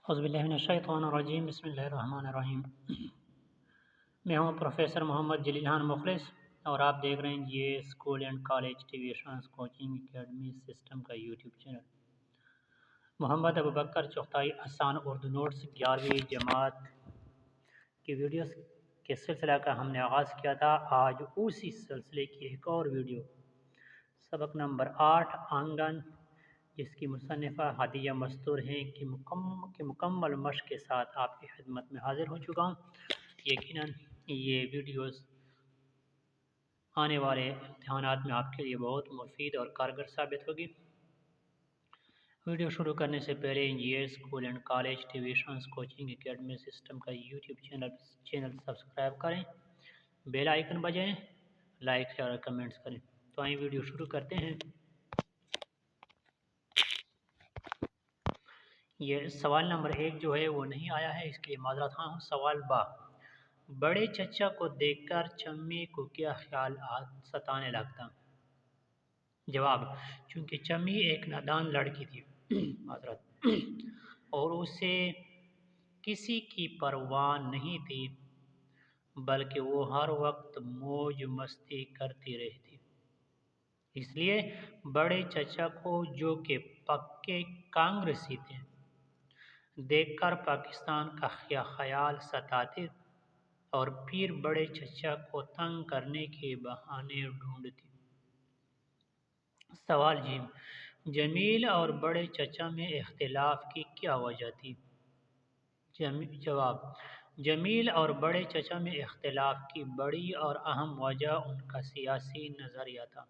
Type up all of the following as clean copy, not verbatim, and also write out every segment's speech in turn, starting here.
اعوذ باللہ من الشیطان الرجیم بسم اللہ الرحمن الرحیم۔ میں ہوں پروفیسر محمد جلیل خان مخلص اور آپ دیکھ رہے ہیں یہ school and college tuitions coaching academy system کا یوٹیوب چینل۔ محمد ابوبکر چغتائی آسان اردو نوٹس 11ویں جماعت کی ویڈیوز کے سلسلہ کا ہم نے آغاز کیا تھا۔ آج اسی سلسلے کی ایک اور ویڈیو سبق نمبر 8 آنگن، جس کی مصنفہ ہدیہ مستور ہیں کہ مکمل مشق کے ساتھ آپ کی خدمت میں حاضر ہو چکا ہوں۔ یقیناً یہ ویڈیوز آنے والے امتحانات میں آپ کے لیے بہت مفید اور کارگر ثابت ہوگی۔ ویڈیو شروع کرنے سے پہلے یہ school and college tuitions coaching academy system کا یوٹیوب چینل سبسکرائب کریں، بیل آئیکن بجائیں، لائک شیئر اور کمنٹس کریں۔ تو آئیں ویڈیو شروع کرتے ہیں۔ یہ سوال نمبر 1 جو ہے وہ نہیں آیا ہے، اس کے لیے معذرت خواہ ہوں۔ سوال با، بڑے چچا کو دیکھ کر چمی کو کیا خیال ستانے لگتا؟ جواب، چونکہ چمی ایک نادان لڑکی تھی معذرت اور اسے کسی کی پرواہ نہیں تھی، بلکہ وہ ہر وقت موج مستی کرتی رہتی۔ اس لیے بڑے چچا کو، جو کہ پکے کانگریسی تھے، دیکھ کر پاکستان کا خیال ستاتے اور پھر بڑے چچا کو تنگ کرنے کے بہانے ڈھونڈتی۔ سوال جی، جمیل اور بڑے چچا میں اختلاف کی کیا وجہ تھی؟ جواب، جمیل اور بڑے چچا میں اختلاف کی بڑی اور اہم وجہ ان کا سیاسی نظریہ تھا۔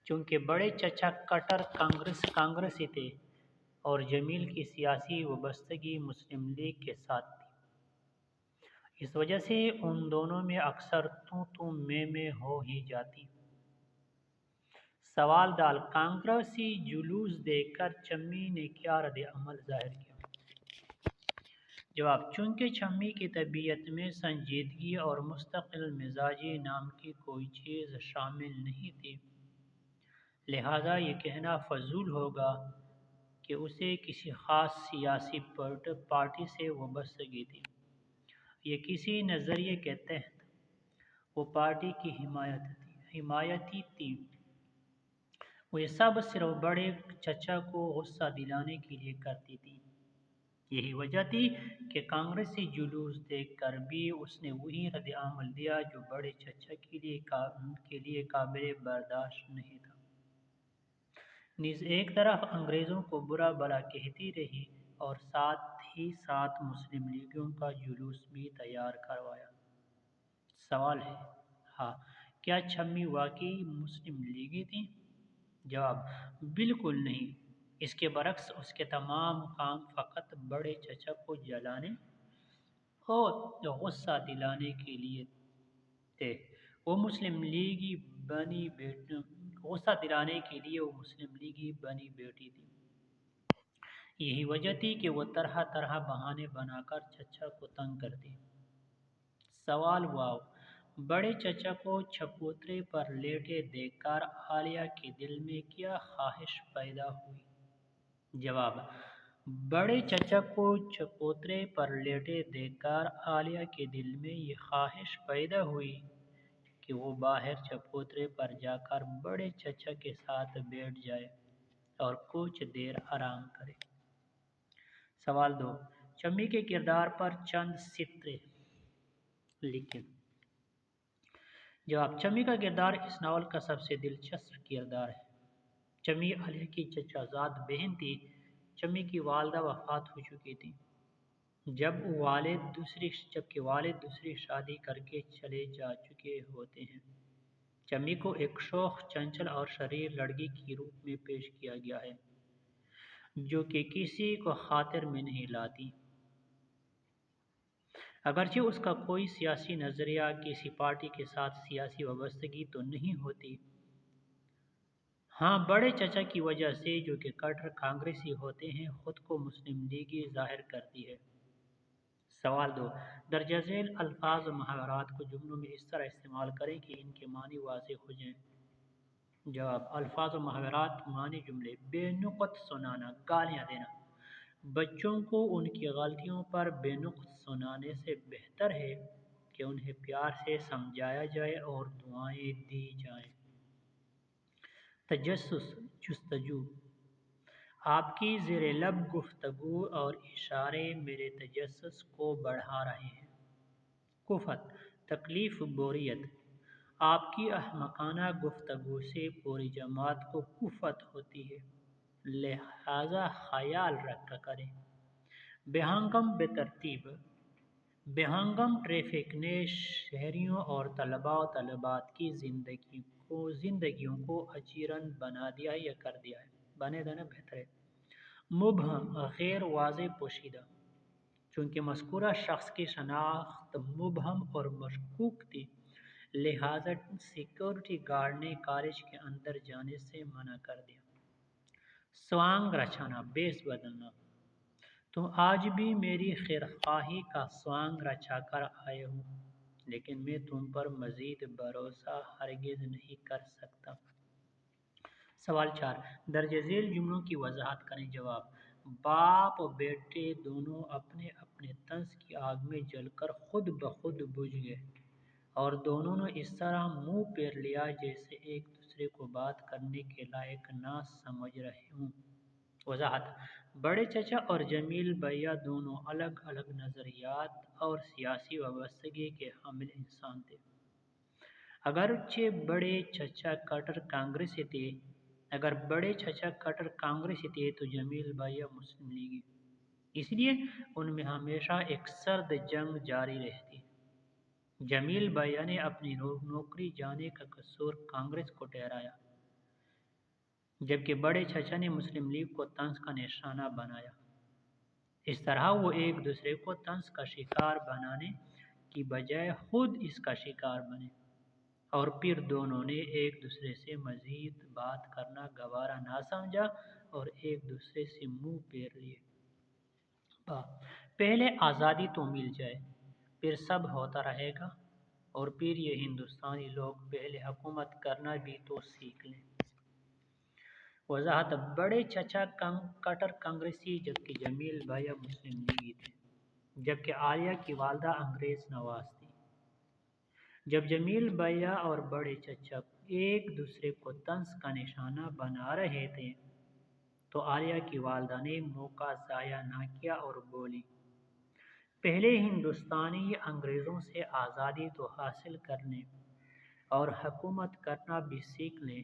چونکہ بڑے چچا کٹر کانگریسی تھے اور جمیل کی سیاسی وابستگی مسلم لیگ کے ساتھ تھی، اس وجہ سے ان دونوں میں اکثر تو میں ہو ہی جاتی۔ سوال دال، کانگریسی جلوس دیکھ کر چمی نے کیا رد عمل ظاہر کیا؟ جواب، چونکہ چمی کی طبیعت میں سنجیدگی اور مستقل مزاجی نام کی کوئی چیز شامل نہیں تھی، لہذا یہ کہنا فضول ہوگا کہ اسے کسی خاص سیاسی پارٹی سے وابستگی تھی۔ یہ کسی نظریے کے تحت وہ پارٹی کی حمایتی تھی۔ وہ یہ سب صرف بڑے چچا کو غصہ دلانے کے لیے کرتی تھی۔ یہی وجہ تھی کہ کانگریسی جلوس دیکھ کر بھی اس نے وہی رد عمل دیا جو بڑے چچا کے لیے قابل برداشت نہیں تھا۔ نیز ایک طرف انگریزوں کو برا بھلا کہتی رہی اور ساتھ ہی ساتھ مسلم لیگیوں کا جلوس بھی تیار کروایا۔ سوال ہے، ہاں، کیا چمی واقعی مسلم لیگی تھی؟ جواب، بالکل نہیں۔ اس کے برعکس اس کے تمام کام فقط بڑے چچا کو جلانے اور غصہ دلانے کے لیے تھے۔ وہ مسلم لیگی بنی بیٹی تھی۔ یہی وجہ تھی کہ وہ طرح طرح بہانے بنا کر چچا کو تنگ کرتی۔ سوال واو، بڑے چچا کو چبوترے پر لیٹے دیکھ کر عالیہ کے دل میں کیا خواہش پیدا ہوئی؟ جواب، بڑے چچا کو چبوترے پر لیٹے دیکھ کر عالیہ کے دل میں یہ خواہش پیدا ہوئی کہ وہ باہر چبوترے پر جا کر بڑے چچا کے ساتھ بیٹھ جائے اور کچھ دیر آرام کرے۔ سوال 2، چمی کے کردار پر چند سطریں لکھیں۔ جواب، چمی کا کردار اس ناول کا سب سے دلچسپ کردار ہے۔ چمی عالیہ کی چچا زاد بہن تھی۔ چمی کی والدہ وفات ہو چکی تھی جبکہ والد دوسری شادی کر کے چلے جا چکے ہوتے ہیں۔ چمی کو ایک شوخ، چنچل اور شریر لڑکی کے روپ میں پیش کیا گیا ہے جو کہ کسی کو خاطر میں نہیں لاتی۔ اگرچہ اس کا کوئی سیاسی نظریہ، کسی پارٹی کے ساتھ سیاسی وابستگی تو نہیں ہوتی، ہاں بڑے چچا کی وجہ سے جو کہ کٹر کانگریسی ہوتے ہیں خود کو مسلم لیگی ظاہر کرتی ہے۔ سوال 2، درجہ ذیل الفاظ و محاورات کو جملوں میں اس طرح استعمال کریں کہ ان کے معنی واضح ہو جائیں۔ جواب، الفاظ و محاورات معنی جملے: بے نقط سنانا، گالیاں دینا، بچوں کو ان کی غلطیوں پر بے نقص سنانے سے بہتر ہے کہ انہیں پیار سے سمجھایا جائے اور دعائیں دی جائیں۔ تجسس جستجو: آپ کی زیر لب گفتگو اور اشارے میرے تجسس کو بڑھا رہے ہیں۔ کفت تکلیف بوریت: آپ کی احمقانہ گفتگو سے پوری جماعت کو کفت ہوتی ہے، لہذا خیال رکھا کریں۔ بہنگم بترتیب: بہنگم ٹریفک نے شہریوں اور طلباء و طالبات کی زندگیوں کو اجیرن بنا دیا یا کر دیا ہے، بنے دینا بہتر ہے۔ مبہم غیر واضح پوشیدہ: چونکہ مذکورہ شخص کی شناخت مبہم اور مشکوک تھی، لہذا سیکورٹی گارڈ نے کالج کے اندر جانے سے منع کر دیا۔ سوانگ رچانا بیس بدلنا: تم آج بھی میری خیرخواہی کا سوانگ رچا کر آئے ہو، لیکن میں تم پر مزید بھروسہ ہرگز نہیں کر سکتا۔ سوال 4، درج ذیل جملوں کی وضاحت کریں۔ جواب: باپ و بیٹے دونوں اپنے اپنے طنز کی آگ میں جل کر خود بخود بجھ گئے، اور دونوں نے اس طرح منہ پھیر لیا جیسے ایک دوسرے کو بات کرنے کے لائق نہ سمجھ رہے ہوں۔ وضاحت: بڑے چچا اور جمیل بھیا دونوں الگ الگ نظریات اور سیاسی وابستگی کے حامل انسان تھے۔ اگرچہ بڑے چچا کٹر کانگریسی تھے تو جمیل بھیا مسلم لیگی، اس لیے ان میں ہمیشہ ایک سرد جنگ جاری رہتی۔ جمیل بھیا نے اپنی نوکری جانے کا قصور کانگریس کو ٹھہرایا، جبکہ بڑے چچا نے مسلم لیگ کو طنز کا نشانہ بنایا۔ اس طرح وہ ایک دوسرے کو طنز کا شکار بنانے کی بجائے خود اس کا شکار بنے، اور پھر دونوں نے ایک دوسرے سے مزید بات کرنا گوارا نہ سمجھا اور ایک دوسرے سے منہ پھیر لیے۔ پہلے آزادی تو مل جائے، پھر سب ہوتا رہے گا، اور پھر یہ ہندوستانی لوگ پہلے حکومت کرنا بھی تو سیکھ لیں۔ وضاحت: بڑے چچا کٹر کانگریسی جبکہ جمیل بھیا مسلم لیگی تھے، جبکہ عالیہ کی والدہ انگریز نواز تھی۔ جب جمیل بھیا اور بڑے چچا ایک دوسرے کو طنز کا نشانہ بنا رہے تھے تو عالیہ کی والدہ نے موقع ضائع نہ کیا اور بولی، پہلے ہندوستانی انگریزوں سے آزادی تو حاصل کر لیں اور حکومت کرنا بھی سیکھ لیں،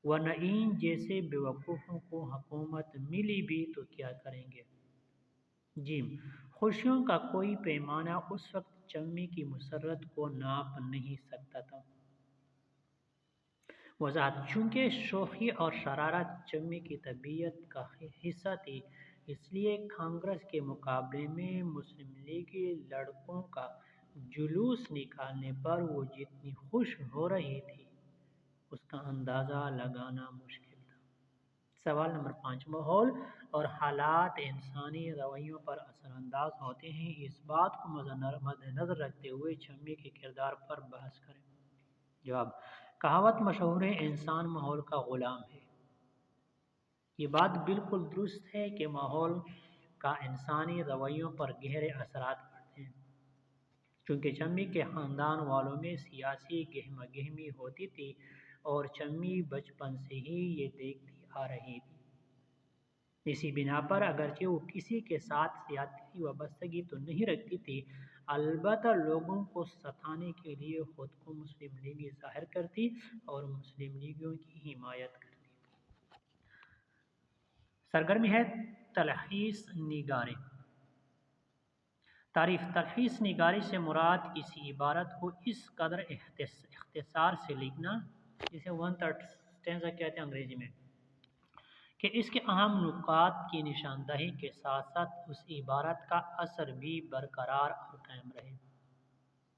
ورنہ ان جیسے بیوقوفوں کو حکومت ملی بھی تو کیا کریں گے۔ جیم، خوشیوں کا کوئی پیمانہ اس وقت چمی کی مسرت کو ناپ نہیں سکتا تھا۔ وضاحت: چونکہ شوخی اور شرارت چمی کی طبیعت کا حصہ تھی، اس لیے کانگریس کے مقابلے میں مسلم لیگی لڑکوں کا جلوس نکالنے پر وہ جتنی خوش ہو رہی تھی، اس کا اندازہ لگانا مشکل تھا۔ سوال نمبر 5، ماحول اور حالات انسانی رویوں پر اثر انداز ہوتے ہیں، اس بات کو مد نظر رکھتے ہوئے چمی کے کردار پر بحث کریں۔ جواب: کہاوت مشہور ہے، انسان ماحول کا غلام ہے۔ یہ بات بالکل درست ہے کہ ماحول کا انسانی رویوں پر گہرے اثرات پڑتے ہیں۔ چونکہ چمی کے خاندان والوں میں سیاسی گہما گہمی ہوتی تھی اور چمی بچپن سے ہی یہ دیکھتی آ رہی تھی، اسی بنا پر اگرچہ وہ کسی کے ساتھ سیاسی وابستگی تو نہیں رکھتی تھی، البتہ لوگوں کو ستانے کے لیے خود کو مسلم لیگی ظاہر کرتی اور مسلم لیگیوں کی حمایت کرتی۔ سرگرمی ہے تلخیص نگاری۔ تعریف: تلخیص نگاری سے مراد کسی عبارت کو اس قدر اختصار سے لکھنا، جسے ون تھرڈ اسٹینزا کہتے ہیں انگریزی میں، کہ اس کے اہم نکات کی نشاندہی کے ساتھ ساتھ اس عبارت کا اثر بھی برقرار اور قائم رہے۔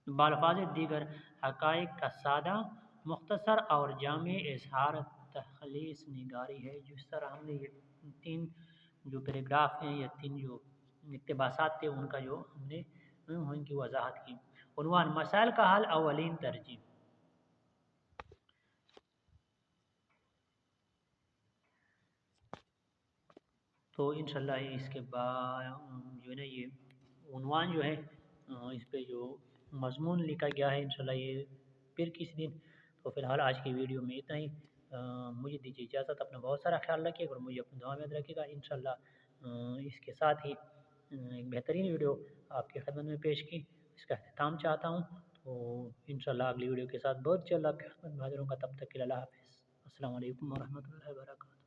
بالفاظ دیگر حقائق کا سادہ، مختصر اور جامع اظہار تلخیص نگاری ہے۔ جس طرح ہم نے یہ 3 جو پیراگراف ہیں یا 3 جو اقتباسات تھے ان کا جو ہم نے ان کی وضاحت کی۔ عنوان: مسائل کا حل، اولین ترجیح۔ تو انشاءاللہ اس کے بعد جو ہے نا یہ عنوان جو ہے اس پہ جو مضمون لکھا گیا ہے انشاءاللہ یہ پھر کسی دن. تو فی الحال آج کی ویڈیو میں اتنا ہی. مجھے دیجیے اجازت. اپنا بہت سارا خیال رکھیے اور مجھے اپنی دعا میں یاد رکھیے گا. انشاءاللہ اس کے ساتھ ہی ایک بہترین ویڈیو آپ کی خدمت میں پیش کی اس کا اختتام چاہتا ہوں. تو انشاءاللہ اگلی ویڈیو کے ساتھ بہت جلد آپ کی خدمت میں حاضر ہوں گا. تب تک کے لیے اللہ حافظ. السلام علیکم ورحمۃ اللہ وبرکاتہ.